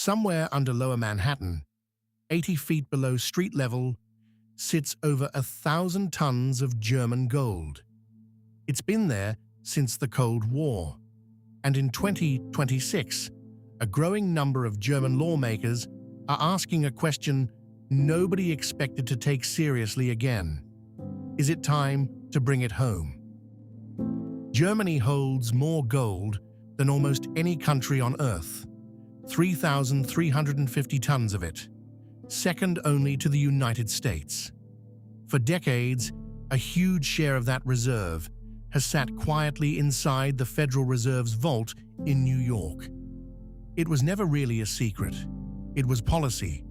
Somewhere under Lower Manhattan, 80 feet below street level, sits over 1,000 tons of German gold. It's been there since the Cold War, and in 2026, a growing number of German lawmakers are asking a question nobody expected to take seriously again. Is it time to bring it home? Germany holds more gold than almost any country on Earth, 3,350 tons of it, second only to the United States. For decades, a huge share of that reserve has sat quietly inside the Federal Reserve's vault in New York. It was never really a secret. It was policy,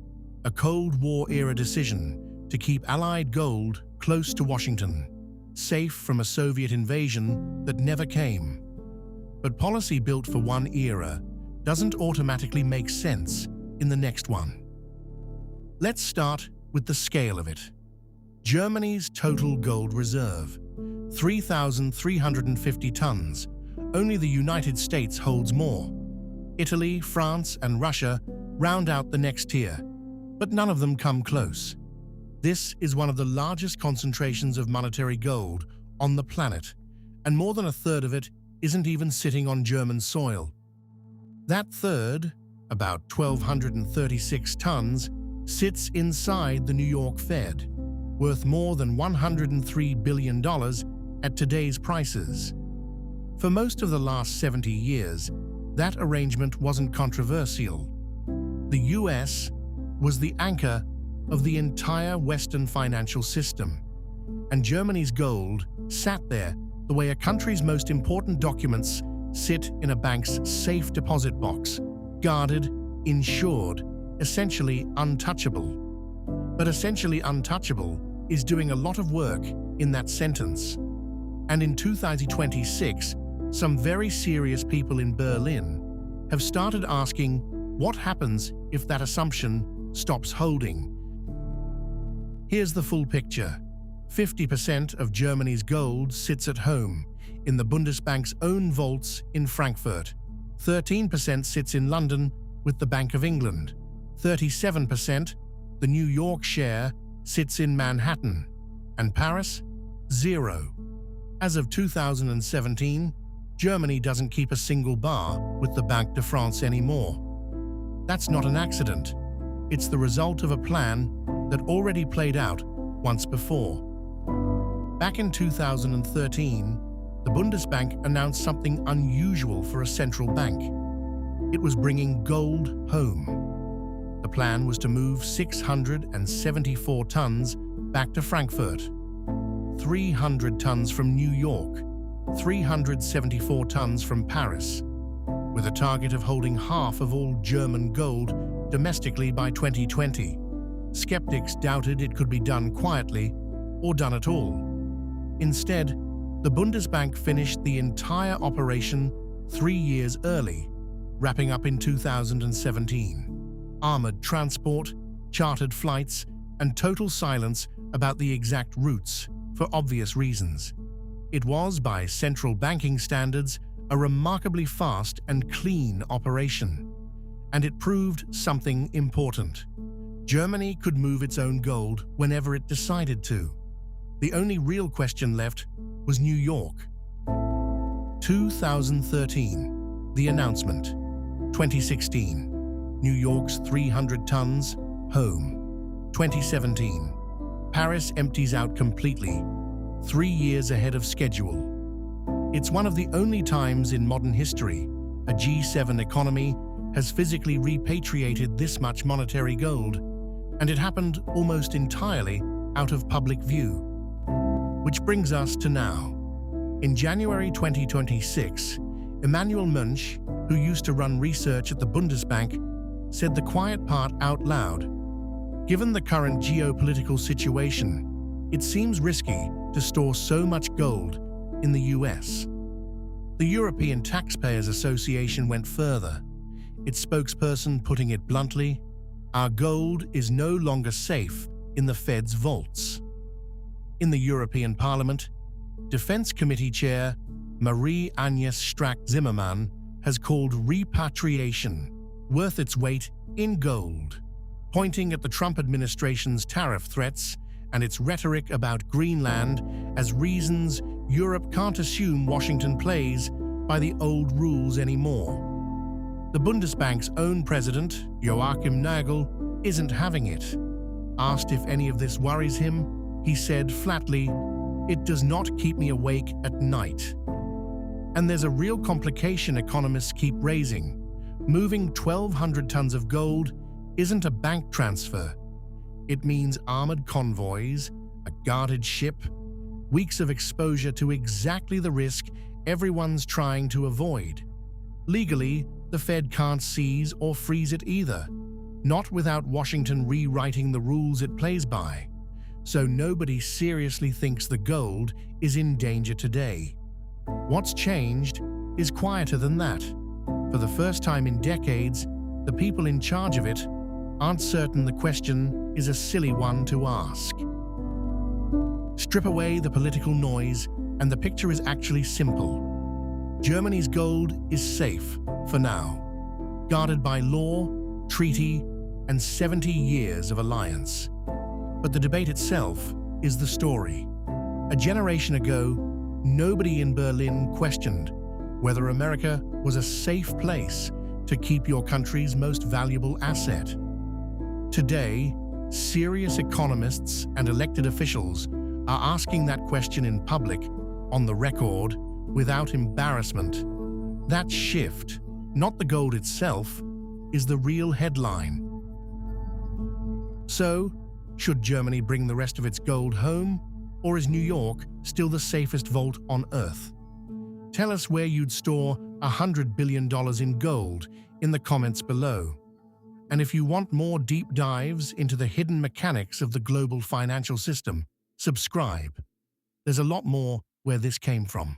a Cold War-era decision to keep Allied gold close to Washington, safe from a Soviet invasion that never came. But policy built for one era doesn't automatically make sense in the next one. Let's start with the scale of it. Germany's total gold reserve, 3,350 tons. Only the United States holds more. Italy, France, and Russia round out the next tier, but none of them come close. This is one of the largest concentrations of monetary gold on the planet, and more than a third of it isn't even sitting on German soil. That third, about 1,236 tons, sits inside the New York Fed, worth more than $103 billion at today's prices. For most of the last 70 years, that arrangement wasn't controversial. The US was the anchor of the entire Western financial system, and Germany's gold sat there the way a country's most important documents sit in a bank's safe deposit box, guarded, insured, essentially untouchable. But essentially untouchable is doing a lot of work in that sentence. And in 2026, some very serious people in Berlin have started asking what happens if that assumption stops holding. Here's the full picture. 50% of Germany's gold sits at home, in the Bundesbank's own vaults in Frankfurt. 13% sits in London with the Bank of England. 37%, the New York share, sits in Manhattan. And Paris? 0. As of 2017, Germany doesn't keep a single bar with the Banque de France anymore. That's not an accident. It's the result of a plan that already played out once before. Back in 2013, the Bundesbank announced something unusual for a central bank. It was bringing gold home. The plan was to move 674 tons back to Frankfurt, 300 tons from New York, 374 tons from Paris, with a target of holding half of all German gold domestically by 2020. Skeptics doubted it could be done quietly or done at all. Instead, the Bundesbank finished the entire operation 3 years early, wrapping up in 2017. Armored transport, chartered flights, and total silence about the exact routes, for obvious reasons. It was, by central banking standards, a remarkably fast and clean operation. And it proved something important. Germany could move its own gold whenever it decided to. The only real question left was New York. 2013, the announcement. 2016, New York's 300 tons, home. 2017, Paris empties out completely, 3 years ahead of schedule. It's one of the only times in modern history a G7 economy has physically repatriated this much monetary gold, and it happened almost entirely out of public view. Which brings us to now. In January 2026, Emanuel Munch, who used to run research at the Bundesbank, said the quiet part out loud. Given the current geopolitical situation, it seems risky to store so much gold in the US. The European Taxpayers Association went further, its spokesperson putting it bluntly, "Our gold is no longer safe in the Fed's vaults." In the European Parliament, Defense Committee Chair Marie-Agnes Strack-Zimmermann has called repatriation worth its weight in gold, pointing at the Trump administration's tariff threats and its rhetoric about Greenland as reasons Europe can't assume Washington plays by the old rules anymore. The Bundesbank's own president, Joachim Nagel, isn't having it. Asked if any of this worries him, he said flatly, "It does not keep me awake at night." And there's a real complication economists keep raising. Moving 1,200 tons of gold isn't a bank transfer. It means armored convoys, a guarded ship, weeks of exposure to exactly the risk everyone's trying to avoid. Legally, the Fed can't seize or freeze it either, not without Washington rewriting the rules it plays by. So nobody seriously thinks the gold is in danger today. What's changed is quieter than that. For the first time in decades, the people in charge of it aren't certain the question is a silly one to ask. Strip away the political noise, and the picture is actually simple. Germany's gold is safe, for now, guarded by law, treaty, and 70 years of alliance. But the debate itself is the story. A generation ago, nobody in Berlin questioned whether America was a safe place to keep your country's most valuable asset. Today, serious economists and elected officials are asking that question in public, on the record, without embarrassment. That shift, not the gold itself, is the real headline. So, should Germany bring the rest of its gold home, or is New York still the safest vault on Earth? Tell us where you'd store $100 billion in gold in the comments below. And if you want more deep dives into the hidden mechanics of the global financial system, subscribe. There's a lot more where this came from.